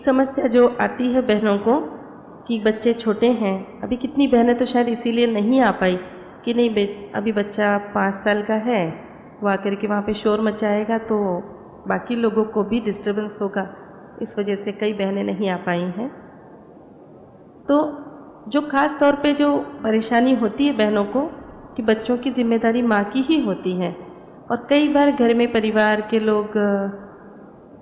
समस्या जो आती है बहनों को कि बच्चे छोटे हैं, अभी कितनी बहनें तो शायद इसीलिए नहीं आ पाई कि नहीं अभी बच्चा 5 साल का है, वो आकर के वहाँ पे शोर मचाएगा तो बाकी लोगों को भी डिस्टर्बेंस होगा, इस वजह से कई बहनें नहीं आ पाई हैं। तो जो ख़ास तौर पे जो परेशानी होती है बहनों को कि बच्चों की जिम्मेदारी माँ की ही होती है, और कई बार घर में परिवार के लोग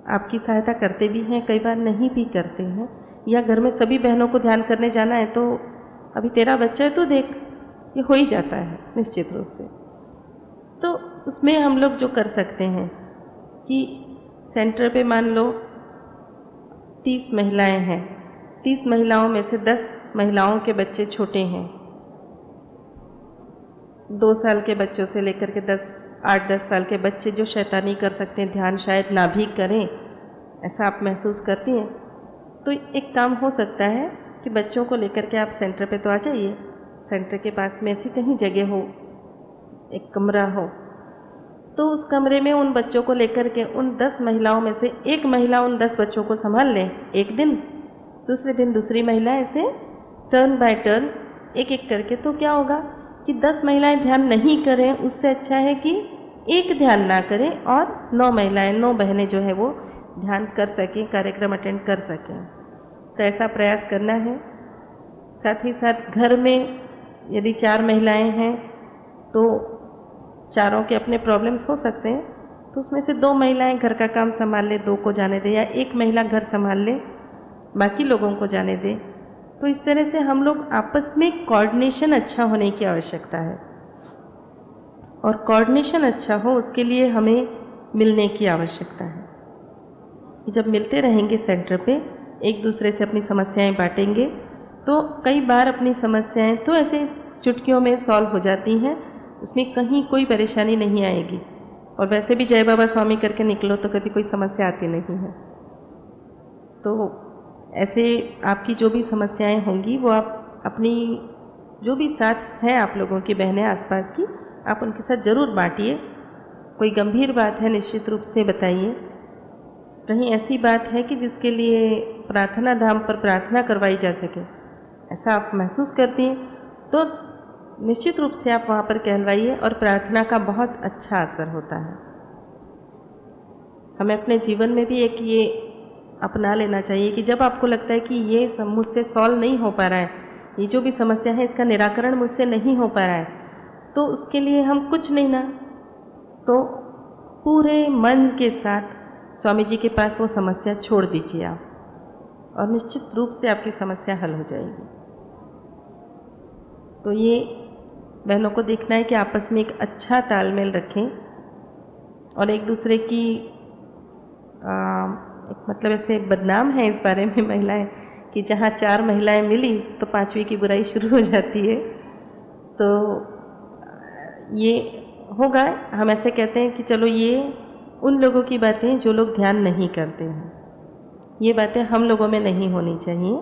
आपकी सहायता करते भी हैं, कई बार नहीं भी करते हैं, या घर में सभी बहनों को ध्यान करने जाना है तो अभी तेरा बच्चा है तो देख, ये हो ही जाता है निश्चित रूप से। तो उसमें हम लोग जो कर सकते हैं कि सेंटर पे मान लो 30 महिलाएं हैं, 30 महिलाओं में से 10 महिलाओं के बच्चे छोटे हैं, 2 साल के बच्चों से लेकर के 8-10 साल के बच्चे जो शैतानी कर सकते हैं, ध्यान शायद ना भी करें, ऐसा आप महसूस करती हैं, तो एक काम हो सकता है कि बच्चों को लेकर के आप सेंटर पे तो आ जाइए। सेंटर के पास में ऐसी कहीं जगह हो, एक कमरा हो, तो उस कमरे में उन बच्चों को लेकर के उन 10 महिलाओं में से एक महिला उन 10 बच्चों को संभाल लें एक दिन, दूसरे दिन दूसरी महिला, ऐसे टर्न बाय टर्न एक एक करके। तो क्या होगा कि 10 महिलाएं ध्यान नहीं करें, उससे अच्छा है कि एक ध्यान ना करें और 9 महिलाएं 9 बहनें जो है वो ध्यान कर सकें, कार्यक्रम अटेंड कर सकें। तो ऐसा प्रयास करना है। साथ ही साथ घर में यदि 4 महिलाएं हैं तो चारों के अपने प्रॉब्लम्स हो सकते हैं, तो उसमें से 2 महिलाएं घर का काम संभाल ले, 2 को जाने दें, या एक महिला घर संभाल ले, बाकी लोगों को जाने दें। तो इस तरह से हम लोग आपस में कोऑर्डिनेशन अच्छा होने की आवश्यकता है, और कोऑर्डिनेशन अच्छा हो उसके लिए हमें मिलने की आवश्यकता है कि जब मिलते रहेंगे सेंटर पे, एक दूसरे से अपनी समस्याएं बांटेंगे, तो कई बार अपनी समस्याएं तो ऐसे चुटकियों में सॉल्व हो जाती हैं, उसमें कहीं कोई परेशानी नहीं आएगी। और वैसे भी जय बाबा स्वामी करके निकलो तो कभी कोई समस्या आती नहीं है। तो ऐसे आपकी जो भी समस्याएं होंगी वो आप अपनी जो भी साथ हैं आप लोगों की बहनें आसपास की, आप उनके साथ ज़रूर बांटिए। कोई गंभीर बात है निश्चित रूप से बताइए, कहीं ऐसी बात है कि जिसके लिए प्रार्थना धाम पर प्रार्थना करवाई जा सके, ऐसा आप महसूस करती हैं तो निश्चित रूप से आप वहाँ पर कहलवाइए, और प्रार्थना का बहुत अच्छा असर होता है। हमें अपने जीवन में भी एक ये अपना लेना चाहिए कि जब आपको लगता है कि ये मुझसे सॉल्व नहीं हो पा रहा है, ये जो भी समस्या है इसका निराकरण मुझसे नहीं हो पा रहा है, तो उसके लिए हम कुछ नहीं ना तो पूरे मन के साथ स्वामी जी के पास वो समस्या छोड़ दीजिए आप, और निश्चित रूप से आपकी समस्या हल हो जाएगी। तो ये बहनों को देखना है कि आपस में एक अच्छा तालमेल रखें, और एक दूसरे की एक मतलब ऐसे बदनाम है इस बारे में महिलाएं कि जहाँ 4 महिलाएं मिली तो 5वीं की बुराई शुरू हो जाती है। तो ये होगा, हम ऐसे कहते हैं कि चलो ये उन लोगों की बातें जो लोग ध्यान नहीं करते हैं, ये बातें हम लोगों में नहीं होनी चाहिए।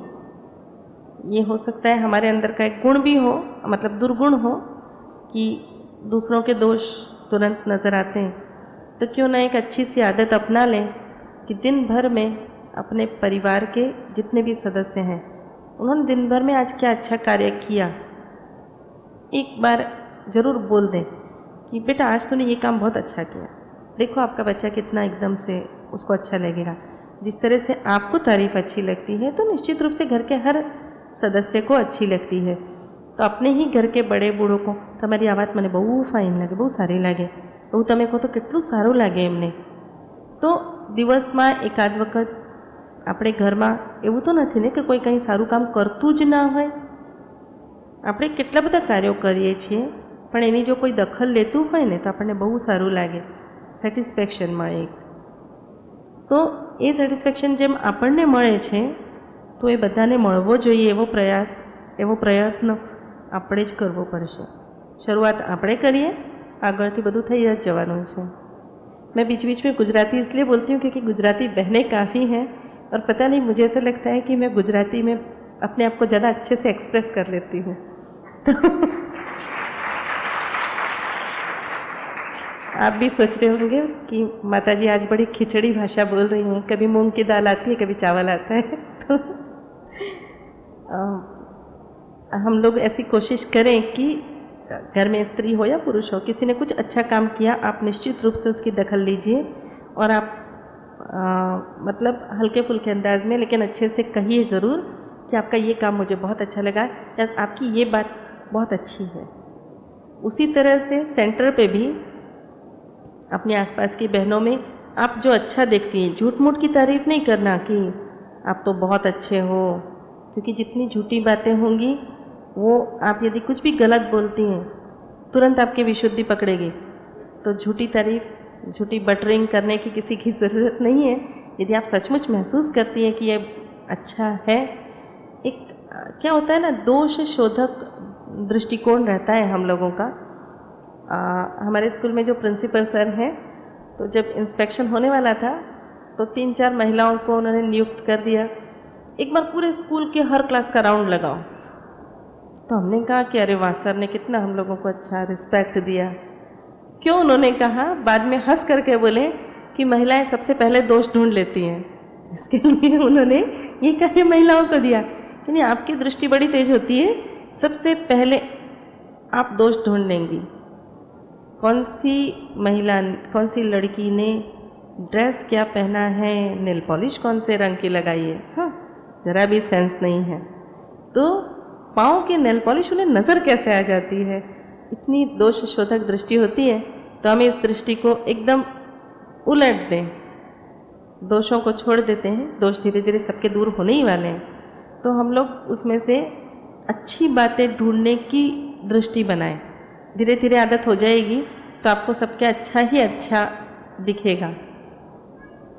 ये हो सकता है हमारे अंदर का एक गुण भी हो, मतलब दुर्गुण हो, कि दूसरों के दोष तुरंत नज़र आते हैं, तो क्यों ना एक अच्छी सी आदत अपना लें कि दिन भर में अपने परिवार के जितने भी सदस्य हैं उन्होंने दिन भर में आज क्या अच्छा कार्य किया, एक बार ज़रूर बोल दें कि बेटा आज तूने ये काम बहुत अच्छा किया, देखो आपका बच्चा कितना एकदम से उसको अच्छा लगेगा। जिस तरह से आपको तारीफ़ अच्छी लगती है तो निश्चित रूप से घर के हर सदस्य को अच्छी लगती है। तो अपने ही घर के बड़े बूढ़ों को તમારી આ વાત મને બહુ ફાઇન લાગે, બહુ સારી લાગે, બહુ તમે કહો તો કેટલું સારું લાગે એમને। તો દિવસમાં એકાદ વખત આપણે ઘરમાં એવું તો નથી ને કે કોઈ કંઈ સારું કામ કરતું જ ના હોય, આપણે કેટલા બધા કાર્યો કરીએ છીએ પણ એની જો કોઈ દખલ લેતું હોય ને તો આપણને બહુ સારું લાગે, સેટિસ્ફેક્શન મળે એક। તો એ સેટિસ્ફેક્શન જેમ આપણને મળે છે તો એ બધાને મળવો જોઈએ, એવો પ્રયાસ, એવો પ્રયત્ન આપણે જ કરવો પડશે। શરૂઆત આપણે કરીએ, આગળથી બધું થઈ જ જવાનું છે। मैं बीच बीच में गुजराती इसलिए बोलती हूँ क्योंकि गुजराती बहनें काफ़ी हैं, और पता नहीं मुझे ऐसा लगता है कि मैं गुजराती में अपने आप को ज़्यादा अच्छे से एक्सप्रेस कर लेती हूँ। तो आप भी सोच रहे होंगे कि माता जी आज बड़ी खिचड़ी भाषा बोल रही हैं, कभी मूंग की दाल आती है, कभी चावल आता है। तो हम लोग ऐसी कोशिश करें कि घर में स्त्री हो या पुरुष हो, किसी ने कुछ अच्छा काम किया, आप निश्चित रूप से उसकी दखल लीजिए और आप मतलब हल्के फुल्के अंदाज में लेकिन अच्छे से कहिए ज़रूर कि आपका ये काम मुझे बहुत अच्छा लगा या आपकी ये बात बहुत अच्छी है। उसी तरह से सेंटर पे भी अपने आसपास की बहनों में आप जो अच्छा देखती हैं, झूठ मूठ की तारीफ़ नहीं करना कि आप तो बहुत अच्छे हो, क्योंकि जितनी झूठी बातें होंगी वो आप यदि कुछ भी गलत बोलती हैं तुरंत आपकी विशुद्धि पकड़ेगी। तो झूठी तारीफ़, झूठी बटरिंग करने की किसी की ज़रूरत नहीं है। यदि आप सचमुच महसूस करती हैं कि ये अच्छा है, एक क्या होता है ना, दोष शोधक दृष्टिकोण रहता है हम लोगों का। हमारे स्कूल में जो प्रिंसिपल सर हैं, तो जब इंस्पेक्शन होने वाला था तो 3-4 महिलाओं को उन्होंने नियुक्त कर दिया, एक बार पूरे स्कूल के हर क्लास का राउंड लगाओ। तो हमने कहा कि अरे वाह, सर ने कितना हम लोगों को अच्छा रिस्पेक्ट दिया। क्यों? उन्होंने कहा, बाद में हंस करके बोले कि महिलाएं सबसे पहले दोष ढूंढ लेती हैं। इसके लिए उन्होंने ये कार्य महिलाओं को दिया कि नहीं, आपकी दृष्टि बड़ी तेज होती है, सबसे पहले आप दोष ढूंढ लेंगी। कौन सी महिला, कौन सी लड़की ने ड्रेस क्या पहना है, नेल पॉलिश कौन से रंग की लगाई है, हाँ ज़रा भी सेंस नहीं है। तो पाँव के नेल पॉलिश उन्हें नज़र कैसे आ जाती है, इतनी दोष शोधक दृष्टि होती है। तो हम इस दृष्टि को एकदम उलट दें, दोषों को छोड़ देते हैं। दोष धीरे धीरे सबके दूर होने ही वाले हैं। तो हम लोग उसमें से अच्छी बातें ढूंढने की दृष्टि बनाएं। धीरे धीरे आदत हो जाएगी तो आपको सबके अच्छा ही अच्छा दिखेगा।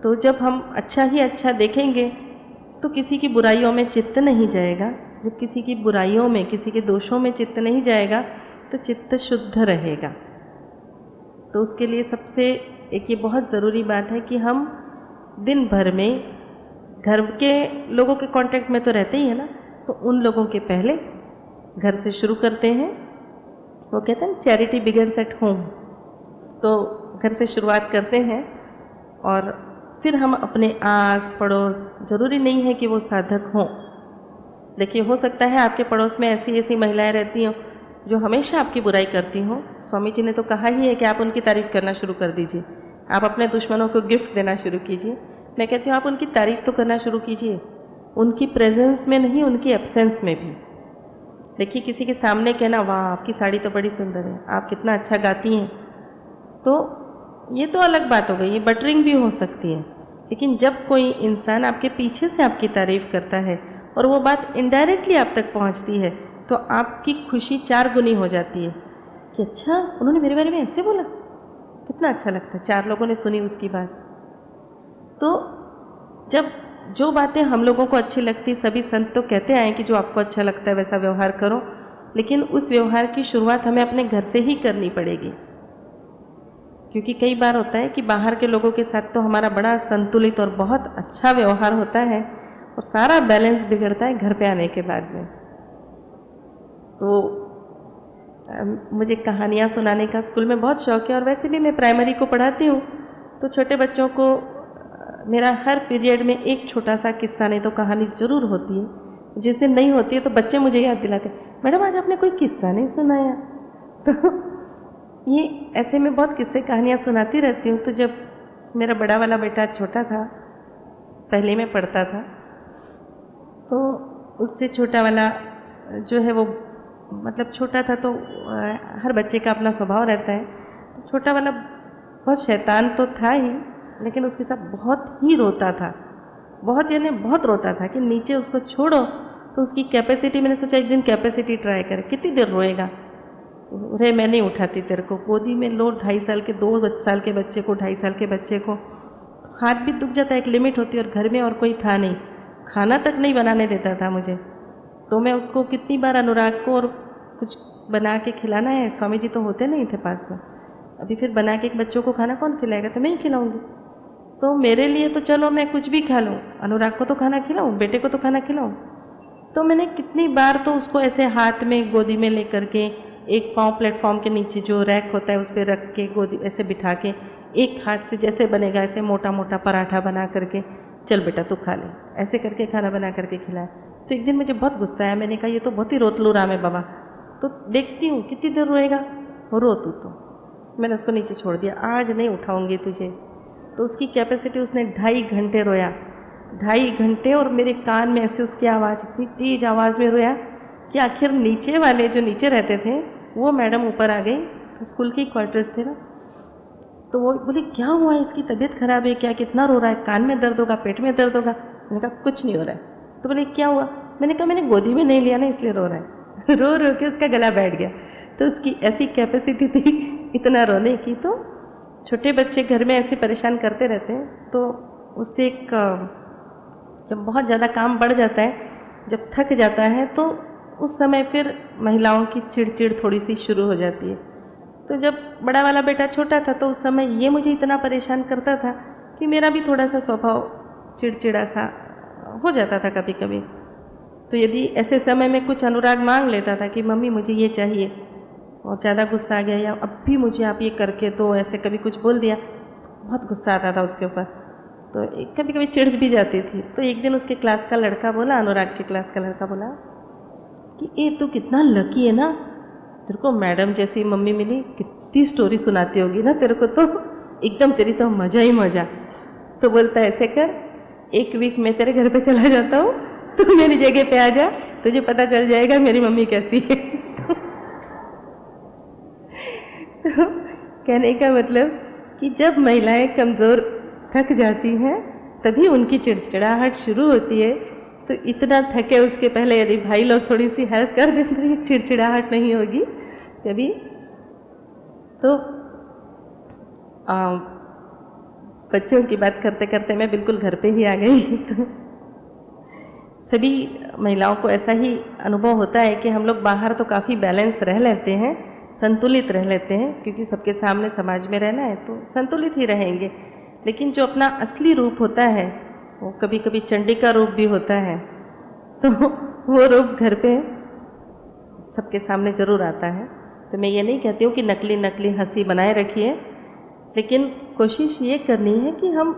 तो जब हम अच्छा ही अच्छा देखेंगे तो किसी की बुराइयों में चित्त नहीं जाएगा। जब किसी की बुराइयों में, किसी के दोषों में चित्त नहीं जाएगा तो चित्त शुद्ध रहेगा। तो उसके लिए सबसे एक ये बहुत ज़रूरी बात है कि हम दिन भर में घर के लोगों के कांटेक्ट में तो रहते ही है ना, तो उन लोगों के पहले घर से शुरू करते हैं। वो कहते हैं चैरिटी बिगिंस एट होम। तो घर से शुरुआत करते हैं और फिर हम अपने आस पड़ोस, ज़रूरी नहीं है कि वो साधक हों। देखिए, हो सकता है आपके पड़ोस में ऐसी ऐसी महिलाएं रहती हों जो हमेशा आपकी बुराई करती हों। स्वामी जी ने तो कहा ही है कि आप उनकी तारीफ़ करना शुरू कर दीजिए, आप अपने दुश्मनों को गिफ्ट देना शुरू कीजिए। मैं कहती हूँ आप उनकी तारीफ़ तो करना शुरू कीजिए, उनकी प्रेजेंस में नहीं, उनकी एब्सेंस में भी। देखिए, किसी के सामने कहना वाह आपकी साड़ी तो बड़ी सुंदर है, आप कितना अच्छा गाती हैं, तो ये तो अलग बात हो गई, ये बटरिंग भी हो सकती है। लेकिन जब कोई इंसान आपके पीछे से आपकी तारीफ़ करता है और वो बात इनडायरेक्टली आप तक पहुंचती है तो आपकी खुशी 4 गुनी हो जाती है कि अच्छा उन्होंने मेरे बारे में ऐसे बोला, कितना अच्छा लगता है, 4 लोगों ने सुनी उसकी बात। तो जब जो बातें हम लोगों को अच्छी लगती, सभी संत तो कहते आए कि जो आपको अच्छा लगता है वैसा व्यवहार करो, लेकिन उस व्यवहार की शुरुआत हमें अपने घर से ही करनी पड़ेगी। क्योंकि कई बार होता है कि बाहर के लोगों के साथ तो हमारा बड़ा संतुलित और बहुत अच्छा व्यवहार होता है और सारा बैलेंस बिगड़ता है घर पे आने के बाद में। तो मुझे कहानियाँ सुनाने का स्कूल में बहुत शौक़ है और वैसे भी मैं प्राइमरी को पढ़ाती हूँ। तो छोटे बच्चों को मेरा हर पीरियड में एक छोटा सा किस्सा नहीं तो कहानी ज़रूर होती है। जिस दिन नहीं होती है तो बच्चे मुझे याद दिलाते, मैडम आज आपने कोई किस्सा नहीं सुनाया। तो ये ऐसे में बहुत किस्से कहानियाँ सुनाती रहती हूँ। तो जब मेरा बड़ा वाला बेटा छोटा था, पहले में पढ़ता था, तो उससे छोटा वाला जो है वो मतलब छोटा था, तो हर बच्चे का अपना स्वभाव रहता है। तो छोटा वाला बहुत शैतान तो था ही, लेकिन उसके साथ बहुत ही रोता था, बहुत यानी बहुत रोता था कि नीचे उसको छोड़ो तो उसकी कैपेसिटी, मैंने सोचा एक दिन कैपेसिटी ट्राई करें, कितनी देर रोएगा। अरे मैं नहीं उठाती तेरे को, गोदी में लो 2.5 साल के 2 साल के बच्चे को, 2.5 साल के बच्चे को, हाथ भी दुख जाता है, एक लिमिट होती है। और घर में और कोई था नहीं, खाना तक नहीं बनाने देता था मुझे। तो मैं उसको कितनी बार अनुराग को और कुछ बना के खिलाना है, स्वामी जी तो होते नहीं थे पास में, अभी फिर बना के एक बच्चों को खाना कौन खिलाएगा, तो मैं ही खिलाऊंगी। तो मेरे लिए तो चलो मैं कुछ भी खा लूँ, अनुराग को तो खाना खिलाऊँ, बेटे को तो खाना खिलाऊँ। तो मैंने कितनी बार तो उसको ऐसे हाथ में गोदी में लेकर के एक पाँव प्लेटफॉर्म के नीचे जो रैक होता है उस पर रख के गोदी ऐसे बिठा के एक हाथ से जैसे बनेगा ऐसे मोटा मोटा पराठा बना करके, चल बेटा तू खा ले, ऐसे करके खाना बना करके खिलाया। तो एक दिन मुझे बहुत गुस्सा आया, मैंने कहा ये तो बहुत ही रोतलू राम है बाबा, तो देखती हूँ कितनी देर रोएगा, रो तू तो। मैंने उसको नीचे छोड़ दिया, आज नहीं उठाऊंगी तुझे। तो उसकी कैपेसिटी, उसने 2.5 घंटे रोया, 2.5 घंटे, और मेरे कान में ऐसे उसकी आवाज़, इतनी तेज आवाज़ में रोया कि आखिर नीचे वाले जो नीचे रहते थे वो मैडम ऊपर आ गई, स्कूल की क्वार्टर्स थे ना, तो वो बोली क्या हुआ है, इसकी तबीयत खराब है क्या, कितना रो रहा है, कान में दर्द होगा, पेट में दर्द होगा। मैंने कहा कुछ नहीं हो रहा है। तो बोले क्या हुआ, मैंने कहा मैंने गोदी में नहीं लिया ना इसलिए रो रहा है। रो रो के उसका गला बैठ गया। तो उसकी ऐसी कैपेसिटी थी इतना रोने की। तो छोटे बच्चे घर में ऐसे परेशान करते रहते हैं, तो उससे एक जब बहुत ज़्यादा काम बढ़ जाता है, जब थक जाता है, तो उस समय फिर महिलाओं की चिड़चिड़ थोड़ी सी शुरू हो जाती है। तो जब बड़ा वाला बेटा छोटा था तो उस समय ये मुझे इतना परेशान करता था कि मेरा भी थोड़ा सा स्वभाव चिड़चिड़ा सा हो जाता था कभी कभी। तो यदि ऐसे समय में कुछ अनुराग मांग लेता था कि मम्मी मुझे ये चाहिए, और ज़्यादा गुस्सा आ गया या अब भी मुझे आप ये करके दो, ऐसे कभी कुछ बोल दिया, बहुत गुस्सा आता था उसके ऊपर। तो कभी कभी चिढ़ भी जाती थी। तो एक दिन उसके क्लास का लड़का बोला, अनुराग के क्लास का लड़का बोला कि ए तू कितना लकी है ना, तेरे को मैडम जैसी मम्मी मिली, कितनी स्टोरी सुनाती होगी ना तेरे को, तो एकदम तेरी तो मज़ा ही मज़ा। तो बोलता ऐसे कर, 1 वीक में तेरे घर पे चला जाता हूँ, तू मेरी जगह पे आ जा, तुझे पता चल जाएगा मेरी मम्मी कैसी है। तो कहने का मतलब कि जब महिलाएं कमज़ोर थक जाती हैं तभी उनकी चिड़चिड़ाहट शुरू होती है। तो इतना थके उसके पहले यदि भाई लोग थोड़ी सी हेल्प कर दें तो ये चिड़चिड़ाहट नहीं होगी कभी। तो बच्चों की बात करते करते मैं बिल्कुल घर पे ही आ गई। तो सभी महिलाओं को ऐसा ही अनुभव होता है कि हम लोग बाहर तो काफ़ी बैलेंस रह लेते हैं, संतुलित रह लेते हैं, क्योंकि सबके सामने समाज में रहना है तो संतुलित ही रहेंगे। लेकिन जो अपना असली रूप होता है वो कभी कभी चंडी का रूप भी होता है, तो वो रूप घर पे सबके सामने ज़रूर आता है। तो मैं ये नहीं कहती हूँ कि नकली नकली हंसी बनाए रखिए, लेकिन कोशिश ये करनी है कि हम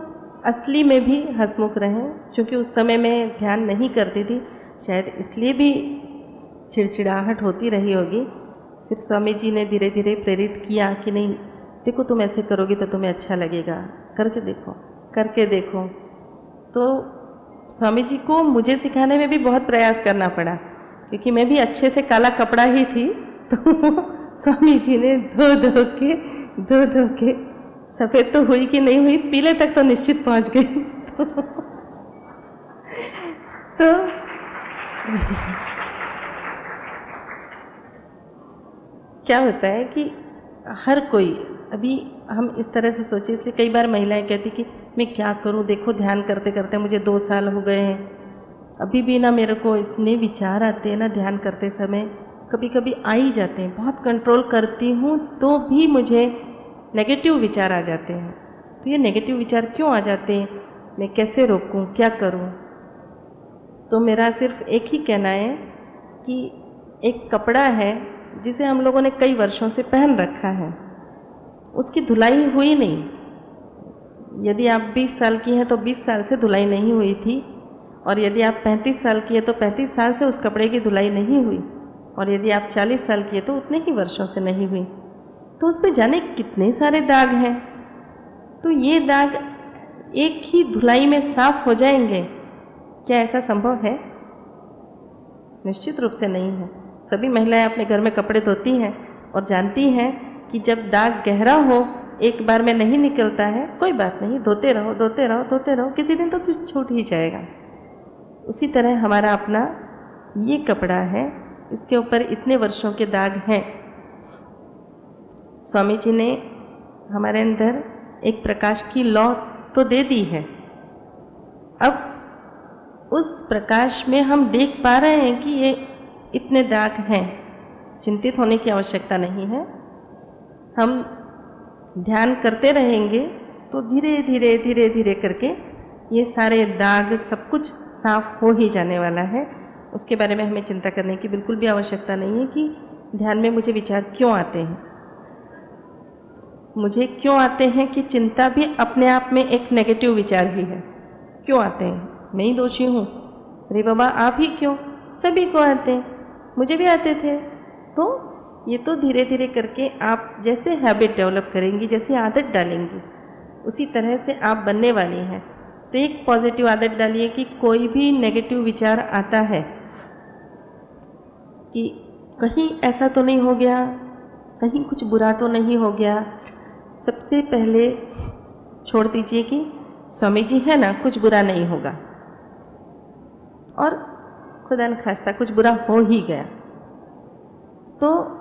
असली में भी हंसमुख रहें। क्योंकि उस समय मैं ध्यान नहीं करती थी, शायद इसलिए भी चिड़चिड़ाहट होती रही होगी। फिर स्वामी जी ने धीरे धीरे प्रेरित किया कि नहीं देखो, तुम ऐसे करोगी तो तुम्हें अच्छा लगेगा, करके देखो, करके देखो। तो स्वामी जी को मुझे सिखाने में भी बहुत प्रयास करना पड़ा, क्योंकि मैं भी अच्छे से काला कपड़ा ही थी। तो स्वामी जी ने धो धो के सफ़ेद तो हुई कि नहीं हुई, पीले तक तो निश्चित पहुंच गई। तो क्या होता है कि हर कोई, अभी हम इस तरह से सोचे, इसलिए कई बार महिलाएं कहती कि मैं क्या करूं, देखो ध्यान करते करते मुझे 2 साल हो गए हैं, अभी भी ना मेरे को इतने विचार आते हैं ना ध्यान करते समय, कभी कभी आ ही जाते हैं, बहुत कंट्रोल करती हूँ तो भी मुझे नेगेटिव विचार आ जाते हैं। तो ये नेगेटिव विचार क्यों आ जाते हैं, मैं कैसे रोकूं, क्या करूं? तो मेरा सिर्फ एक ही कहना है कि एक कपड़ा है जिसे हम लोगों ने कई वर्षों से पहन रखा है, उसकी धुलाई हुई नहीं। यदि आप 20 साल की हैं तो 20 साल से धुलाई नहीं हुई थी, और यदि आप 35 साल की है तो 35 साल से उस कपड़े की धुलाई नहीं हुई, और यदि आप 40 साल की है तो उतने ही वर्षों से नहीं हुई। तो उस पर जाने कितने सारे दाग हैं। तो ये दाग एक ही धुलाई में साफ हो जाएंगे, क्या ऐसा संभव है? निश्चित रूप से नहीं है। सभी महिलाएं अपने घर में कपड़े धोती हैं और जानती हैं कि जब दाग गहरा हो, एक बार में नहीं निकलता है, कोई बात नहीं, धोते रहो धोते रहो धोते रहो, किसी दिन तो छूट ही जाएगा। उसी तरह हमारा अपना ये कपड़ा है, इसके ऊपर इतने वर्षों के दाग हैं। स्वामी जी ने हमारे अंदर एक प्रकाश की लौ तो दे दी है। अब उस प्रकाश में हम देख पा रहे हैं कि ये इतने दाग हैं, चिंतित होने की आवश्यकता नहीं है। हम ध्यान करते रहेंगे तो धीरे धीरे धीरे धीरे करके ये सारे दाग सब कुछ साफ हो ही जाने वाला है। उसके बारे में हमें चिंता करने की बिल्कुल भी आवश्यकता नहीं है कि ध्यान में मुझे विचार क्यों आते हैं, मुझे क्यों आते हैं कि चिंता भी अपने आप में एक नेगेटिव विचार ही है। क्यों आते हैं? मैं ही दोषी हूँ? अरे बाबा आप ही क्यों, सभी को आते हैं, मुझे भी आते थे। तो ये तो धीरे धीरे करके आप जैसे हैबिट डेवलप करेंगी, जैसे आदत डालेंगी, उसी तरह से आप बनने वाली हैं। तो एक पॉजिटिव आदत डालिए कि कोई भी नेगेटिव विचार आता है कि कहीं ऐसा तो नहीं हो गया, कहीं कुछ बुरा तो नहीं हो गया, सबसे पहले छोड़ दीजिए कि स्वामी जी है ना, कुछ बुरा नहीं होगा, और खुदा न खास्ता कुछ बुरा हो ही गया तो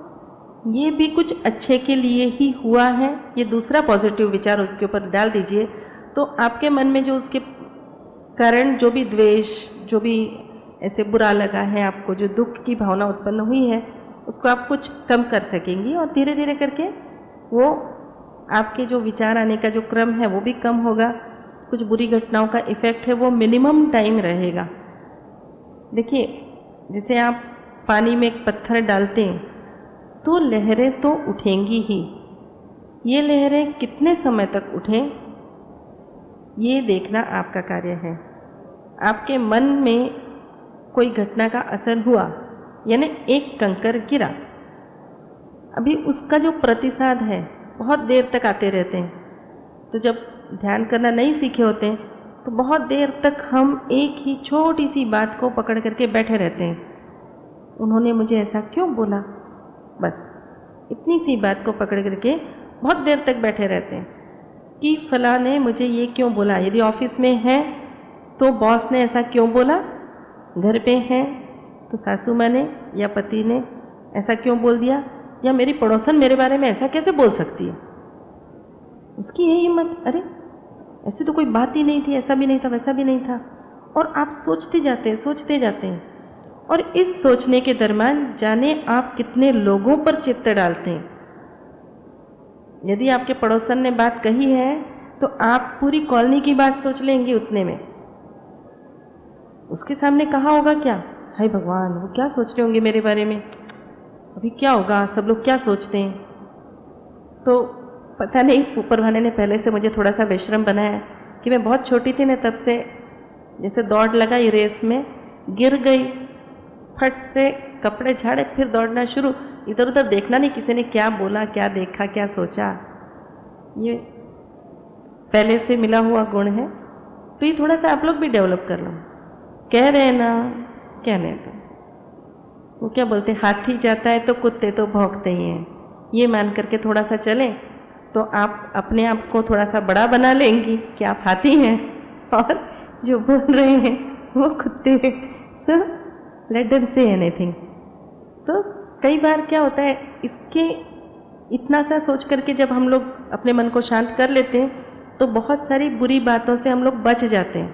ये भी कुछ अच्छे के लिए ही हुआ है, ये दूसरा पॉजिटिव विचार उसके ऊपर डाल दीजिए। तो आपके मन में जो उसके कारण जो भी द्वेष, जो भी ऐसे बुरा लगा है आपको, जो दुख की भावना उत्पन्न हुई है, उसको आप कुछ कम कर सकेंगी और धीरे धीरे करके वो आपके जो विचार आने का जो क्रम है वो भी कम होगा। कुछ बुरी घटनाओं का इफ़ेक्ट है वो मिनिमम टाइम रहेगा। देखिए, जैसे आप पानी में एक पत्थर डालते हैं तो लहरें तो उठेंगी ही, ये लहरें कितने समय तक उठें ये देखना आपका कार्य है। आपके मन में कोई घटना का असर हुआ, यानी एक कंकर गिरा, अभी उसका जो प्रतिसाद है बहुत देर तक आते रहते हैं। तो जब ध्यान करना नहीं सीखे होते हैं तो बहुत देर तक हम एक ही छोटी सी बात को पकड़ करके बैठे रहते हैं। उन्होंने मुझे ऐसा क्यों बोला, बस इतनी सी बात को पकड़ करके बहुत देर तक बैठे रहते हैं कि फलां ने मुझे ये क्यों बोला। यदि ऑफिस में है तो बॉस ने ऐसा क्यों बोला, घर पे हैं तो सासू माँ ने या पति ने ऐसा क्यों बोल दिया, या मेरी पड़ोसन मेरे बारे में ऐसा कैसे बोल सकती है, उसकी ये हिम्मत, अरे ऐसी तो कोई बात ही नहीं थी, ऐसा भी नहीं था, वैसा भी नहीं था। और आप सोचते जाते हैं, सोचते जाते हैं, और इस सोचने के दरमियान जाने आप कितने लोगों पर चित्त डालते हैं। यदि आपके पड़ोसन ने बात कही है तो आप पूरी कॉलोनी की बात सोच लेंगे उतने में। उसके सामने कहा होगा क्या, हाय भगवान वो क्या सोच रहे होंगे मेरे बारे में, अभी क्या होगा, सब लोग क्या सोचते हैं। तो पता नहीं ऊपर वाले ने पहले से मुझे थोड़ा सा बेशरम बनाया कि मैं बहुत छोटी थी ना, तब से जैसे दौड़ लगाई रेस में, गिर गई, फट से कपड़े झाड़े, फिर दौड़ना शुरू, इधर उधर देखना नहीं किसी ने क्या बोला, क्या देखा, क्या सोचा। ये पहले से मिला हुआ गुण है। तो ये थोड़ा सा आप लोग भी डेवलप कर लो। कह रहे हैं ना, कहने तो वो क्या बोलते, हाथी जाता है तो कुत्ते तो भौंकते ही हैं। ये मान करके थोड़ा सा चलें तो आप अपने आप को थोड़ा सा बड़ा बना लेंगी कि आप हाथी हैं और जो बोल रहे हैं वो कुत्ते हैं। So let them say anything. तो कई बार क्या होता है, इसके इतना सा सोच करके जब हम लोग अपने मन को शांत कर लेते हैं तो बहुत सारी बुरी बातों से हम लोग बच जाते हैं,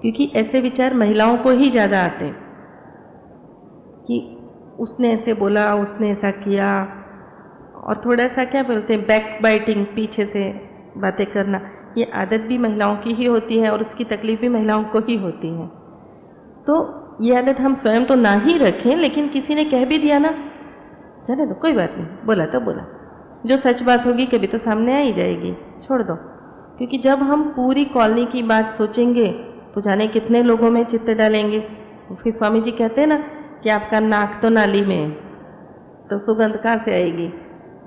क्योंकि ऐसे विचार महिलाओं को ही ज़्यादा आते हैं कि उसने ऐसे बोला, उसने ऐसा किया, और थोड़ा सा क्या बोलते हैं बैक बाइटिंग, पीछे से बातें करना, ये आदत भी महिलाओं की ही होती है और उसकी तकलीफ भी महिलाओं को ही होती है। तो ये आदत हम स्वयं तो ना ही रखें, लेकिन किसी ने कह भी दिया ना, जाने दो कोई बात नहीं, बोला तो बोला, जो सच बात होगी कभी तो सामने आ ही जाएगी, छोड़ दो। क्योंकि जब हम पूरी कॉलोनी की बात सोचेंगे तो जाने कितने लोगों में चित्त डालेंगे। फिर स्वामी जी कहते हैं ना कि आपका नाक तो नाली में है तो सुगंध कहाँ से आएगी।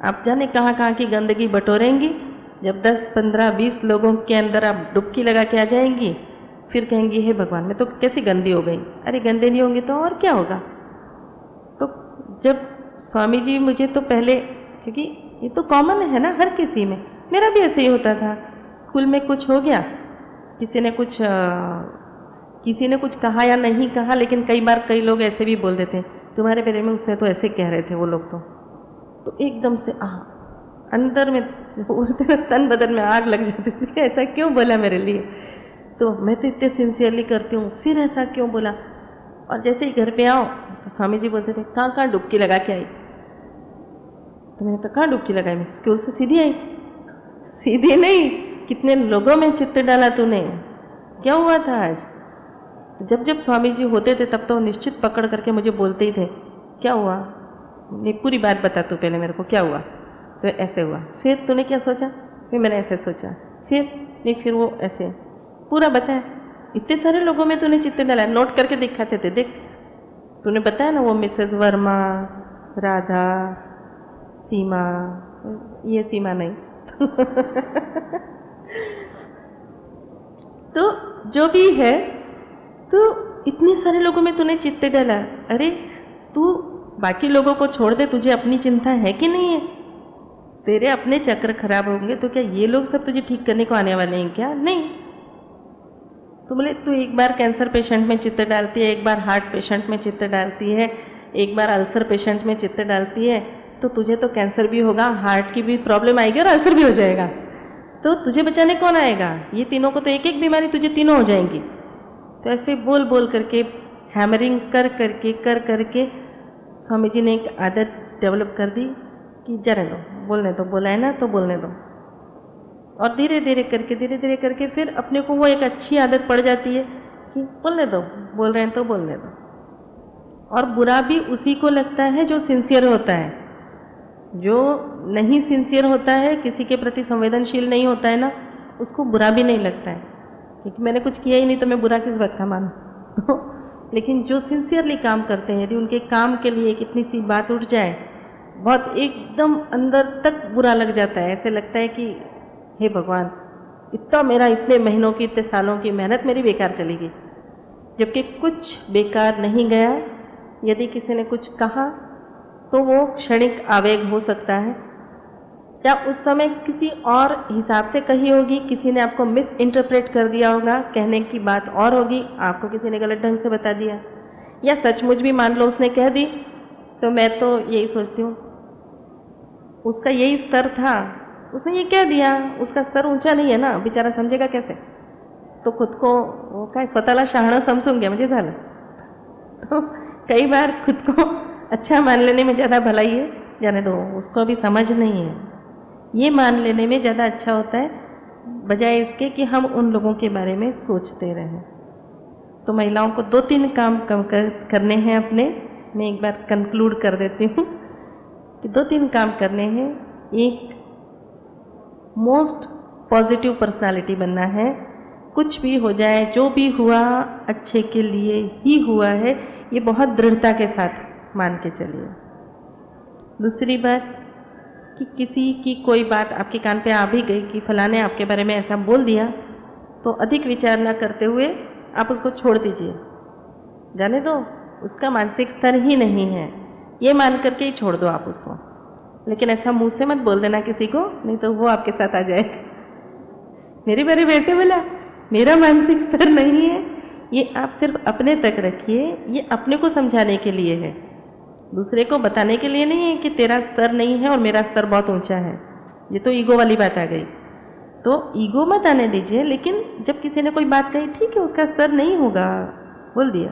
आप जाने कहाँ कहाँ की गंदगी बटोरेंगी। जब 10, 15, 20 लोगों के अंदर आप डुबकी लगा के आ जाएंगी, फिर कहेंगी हे भगवान मैं तो कैसी गंदी हो गई। अरे गंदे नहीं होंगे तो और क्या होगा। तो जब स्वामी जी मुझे तो पहले, क्योंकि ये तो कॉमन है ना हर किसी में, मेरा भी ऐसे ही होता था। स्कूल में कुछ हो गया, किसी ने कुछ कहा या नहीं कहा, लेकिन कई बार कई लोग ऐसे भी बोल देते हैं तुम्हारे बारे में उसने तो ऐसे कह रहे थे वो लोग, तो एकदम से अंदर में बोलते तन बदन में आग लग जाती थी, ऐसा क्यों बोला मेरे लिए, तो मैं तो इतने सिंसियरली करती हूँ, फिर ऐसा क्यों बोला। और जैसे ही घर पे आओ तो स्वामी जी बोलते थे कहाँ कहाँ डुबकी लगा के आई। तो मैंने कहा कहाँ डुबकी लगाई, मैं स्कूल से सीधी आई। सीधी नहीं, कितने लोगों में चित्त डाला तूने, क्या हुआ था आज। तो जब जब स्वामी जी होते थे तब तो निश्चित पकड़ करके मुझे बोलते ही थे क्या हुआ, ये पूरी बात बता तू पहले मेरे को, क्या हुआ? तो ऐसे हुआ। फिर तूने क्या सोचा? फिर मैंने ऐसे सोचा। फिर नहीं, फिर वो ऐसे पूरा बताया। इतने सारे लोगों में तूने चित्र डाला, नोट करके दिखाते थे, देख तूने बताया ना, वो मिसेस वर्मा, राधा, सीमा, ये सीमा नहीं तो जो भी है, तो इतने सारे लोगों में तूने चित्त डाला। अरे तू बाकी लोगों को छोड़ दे, तुझे अपनी चिंता है कि नहीं है? तेरे अपने चक्र खराब होंगे तो क्या ये लोग सब तुझे ठीक करने को आने वाले हैं क्या? नहीं। तो बोले तू एक बार कैंसर पेशेंट में चित्त डालती है, एक बार हार्ट पेशेंट में चित्त डालती है, एक बार अल्सर पेशेंट में चित्त डालती है, तो तुझे तो कैंसर भी होगा, हार्ट की भी प्रॉब्लम आएगी और अल्सर भी हो जाएगा। तो तुझे बचाने कौन आएगा? ये तीनों को तो एक एक बीमारी तुझे तीनों हो जाएंगी। तो ऐसे बोल बोल करके, हैमरिंग कर करके स्वामी जी ने एक आदत डेवलप कर दी कि जाने दो, बोलने दो, बोला है ना तो बोलने दो। और धीरे धीरे करके फिर अपने को वो एक अच्छी आदत पड़ जाती है कि बोलने दो, बोल रहे हैं तो बोलने दो। और बुरा भी उसी को लगता है जो सिंसियर होता है। जो नहीं सिंसियर होता है, किसी के प्रति संवेदनशील नहीं होता है ना, उसको बुरा भी नहीं लगता है, क्योंकि मैंने कुछ किया ही नहीं तो मैं बुरा किस बात का मानूं। लेकिन जो सिंसियरली काम करते हैं, यदि उनके काम के लिए कितनी सी बात उठ जाए, बहुत एकदम अंदर तक बुरा लग जाता है। ऐसे लगता है कि हे भगवान, इतना मेरा इतने महीनों की, इतने सालों की मेहनत मेरी बेकार चली गई। जबकि कुछ बेकार नहीं गया। यदि किसी ने कुछ कहा तो वो क्षणिक आवेग हो सकता है, या उस समय किसी और हिसाब से कही होगी, किसी ने आपको मिस इंटरप्रेट कर दिया होगा, कहने की बात और होगी, आपको किसी ने गलत ढंग से बता दिया, या सचमुच भी मान लो उसने कह दी। तो मैं तो यही सोचती हूँ, उसका यही स्तर था, उसने ये कह दिया, उसका स्तर ऊंचा नहीं है ना, बेचारा समझेगा कैसे? तो खुद को वो काय स्वतःला शहाणं समजून घ्या म्हणजे झालं। तो कई बार खुद को अच्छा मान लेने में ज़्यादा भलाई है, जाने दो, उसको अभी समझ नहीं है, ये मान लेने में ज़्यादा अच्छा होता है, बजाय इसके कि हम उन लोगों के बारे में सोचते रहें। तो महिलाओं को 2-3 काम करने हैं अपने। मैं एक बार कंक्लूड कर देती हूँ कि 2-3 काम करने हैं। एक, मोस्ट पॉजिटिव पर्सनालिटी बनना है। कुछ भी हो जाए, जो भी हुआ अच्छे के लिए ही हुआ है, ये बहुत दृढ़ता के साथ मान के चलिए। दूसरी बात कि किसी की कोई बात आपके कान पे आ भी गई कि फलां ने आपके बारे में ऐसा बोल दिया, तो अधिक विचार न करते हुए आप उसको छोड़ दीजिए, जाने दो, उसका मानसिक स्तर ही नहीं है, ये मान करके ही छोड़ दो आप उसको। लेकिन ऐसा मुंह से मत बोल देना किसी को, नहीं तो वो आपके साथ आ जाएगा। मेरे बारे में ऐसे बोला, मेरा मानसिक स्तर नहीं है, ये आप सिर्फ अपने तक रखिए। ये अपने को समझाने के लिए है, दूसरे को बताने के लिए नहीं है कि तेरा स्तर नहीं है और मेरा स्तर बहुत ऊंचा है। ये तो ईगो वाली बात आ गई। तो ईगो मत आने दीजिए, लेकिन जब किसी ने कोई बात कही, ठीक है उसका स्तर नहीं होगा, बोल दिया,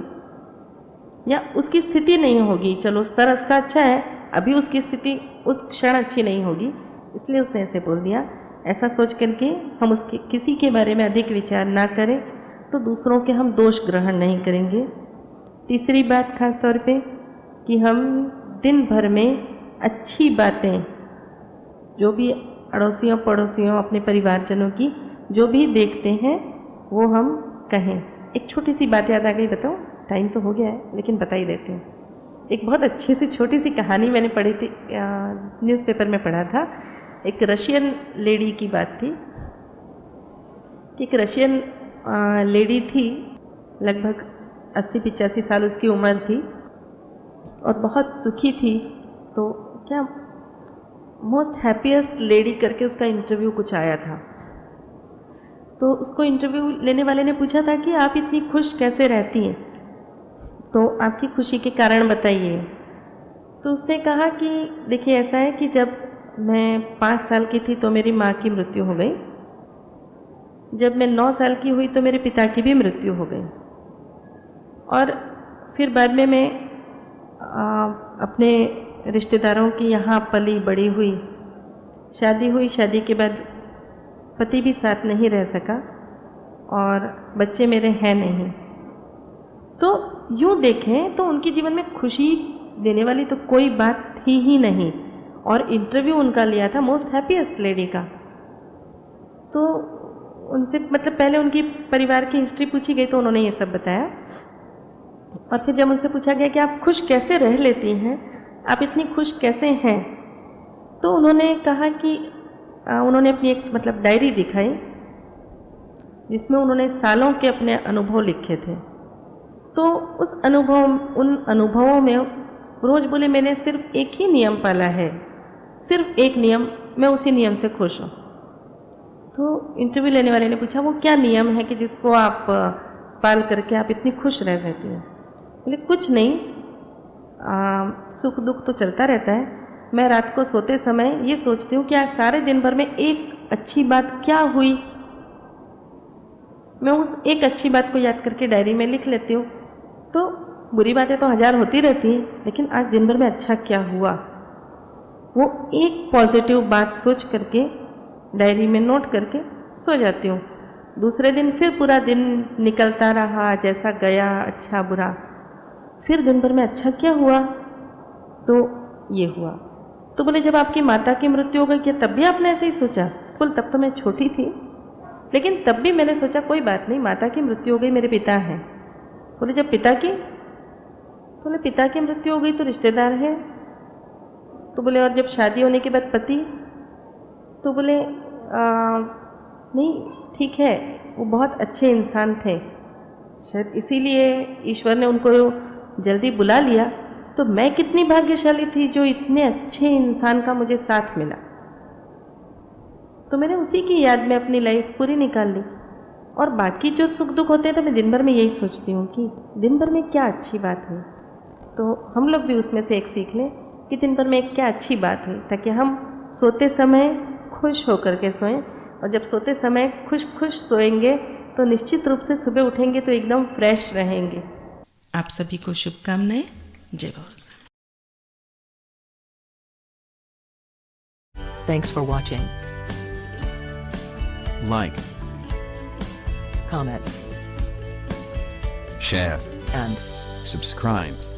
या उसकी स्थिति नहीं होगी, चलो स्तर उसका अच्छा है, अभी उसकी स्थिति उस क्षण अच्छी नहीं होगी, इसलिए उसने ऐसे बोल दिया। ऐसा सोच करके हम उसके किसी के बारे में अधिक विचार ना करें, तो दूसरों के हम दोष ग्रहण नहीं करेंगे। तीसरी बात खास तौर पे कि हम दिन भर में अच्छी बातें, जो भी अड़ोसियों पड़ोसियों अपने परिवारजनों की जो भी देखते हैं, वो हम कहें। एक छोटी सी बात याद आ गई, बताओ, टाइम तो हो गया है लेकिन बता ही देती हूँ। एक बहुत अच्छी सी छोटी सी कहानी मैंने पढ़ी थी, न्यूज़पेपर में पढ़ा था। एक रशियन लेडी की बात थी कि एक रशियन लेडी थी, लगभग 80-85 साल उसकी उम्र थी और बहुत सुखी थी। तो क्या मोस्ट हैप्पीएस्ट लेडी करके उसका इंटरव्यू कुछ आया था। तो उसको इंटरव्यू लेने वाले ने पूछा था कि आप इतनी खुश कैसे रहती हैं, तो आपकी खुशी के कारण बताइए। तो उसने कहा कि देखिए ऐसा है कि जब मैं 5 साल की थी तो मेरी माँ की मृत्यु हो गई, जब मैं 9 साल की हुई तो मेरे पिता की भी मृत्यु हो गई, और फिर बाद में मैं अपने रिश्तेदारों की यहाँ पली बड़ी हुई, शादी हुई, शादी के बाद पति भी साथ नहीं रह सका और बच्चे मेरे हैं नहीं। तो यूँ देखें तो उनके जीवन में खुशी देने वाली तो कोई बात थी ही नहीं। और इंटरव्यू उनका लिया था मोस्ट हैप्पीएस्ट लेडी का। तो उनसे मतलब पहले उनकी परिवार की हिस्ट्री पूछी गई तो उन्होंने ये सब बताया। और फिर जब उनसे पूछा गया कि आप खुश कैसे रह लेती हैं, आप इतनी खुश कैसे हैं, तो उन्होंने कहा कि उन्होंने अपनी एक मतलब डायरी दिखाई जिसमें उन्होंने सालों के अपने अनुभव लिखे थे। तो उन अनुभवों में रोज़ बोले मैंने सिर्फ एक ही नियम पाला है, सिर्फ एक नियम, मैं उसी नियम से खुश हूँ। तो इंटरव्यू लेने वाले ने पूछा वो क्या नियम है कि जिसको आप पाल करके आप इतनी खुश रह रहती हैं। बोले कुछ नहीं, सुख दुख तो चलता रहता है। मैं रात को सोते समय ये सोचती हूँ कि आज सारे दिन भर में एक अच्छी बात क्या हुई, मैं उस एक अच्छी बात को याद करके डायरी में लिख लेती हूँ। तो बुरी बातें तो हजार होती रहती हैं, लेकिन आज दिन भर में अच्छा क्या हुआ, वो एक पॉजिटिव बात सोच करके डायरी में नोट करके सो जाती हूँ। दूसरे दिन फिर पूरा दिन निकलता रहा जैसा गया, अच्छा बुरा, फिर दिन भर में अच्छा क्या हुआ, तो ये हुआ। तो बोले जब आपकी माता की मृत्यु हो गई क्या तब भी आपने ऐसे ही सोचा? बोल तब तो मैं छोटी थी, लेकिन तब भी मैंने सोचा कोई बात नहीं, माता की मृत्यु हो गई, मेरे पिता हैं। बोले जब पिता की? तो बोले पिता की मृत्यु हो गई तो रिश्तेदार हैं। तो बोले और जब शादी होने के बाद पति? तो बोले नहीं ठीक है, वो बहुत अच्छे इंसान थे, शायद इसीलिए ईश्वर ने उनको जल्दी बुला लिया। तो मैं कितनी भाग्यशाली थी जो इतने अच्छे इंसान का मुझे साथ मिला। तो मैंने उसी की याद में अपनी लाइफ पूरी निकाल ली। और बाकी जो सुख दुख होते हैं तो मैं दिन भर में यही सोचती हूँ कि दिन भर में क्या अच्छी बात हुई। तो हम लोग भी उसमें से एक सीख लें कि दिन भर में क्या अच्छी बात हुई, ताकि हम सोते समय खुश होकर के सोएं। और जब सोते समय खुश खुश सोएंगे तो निश्चित रूप से सुबह उठेंगे तो एकदम फ्रेश रहेंगे। आप सभी को शुभकामनाएं। जय Bose. Thanks for watching. Like, Comments share, and subscribe.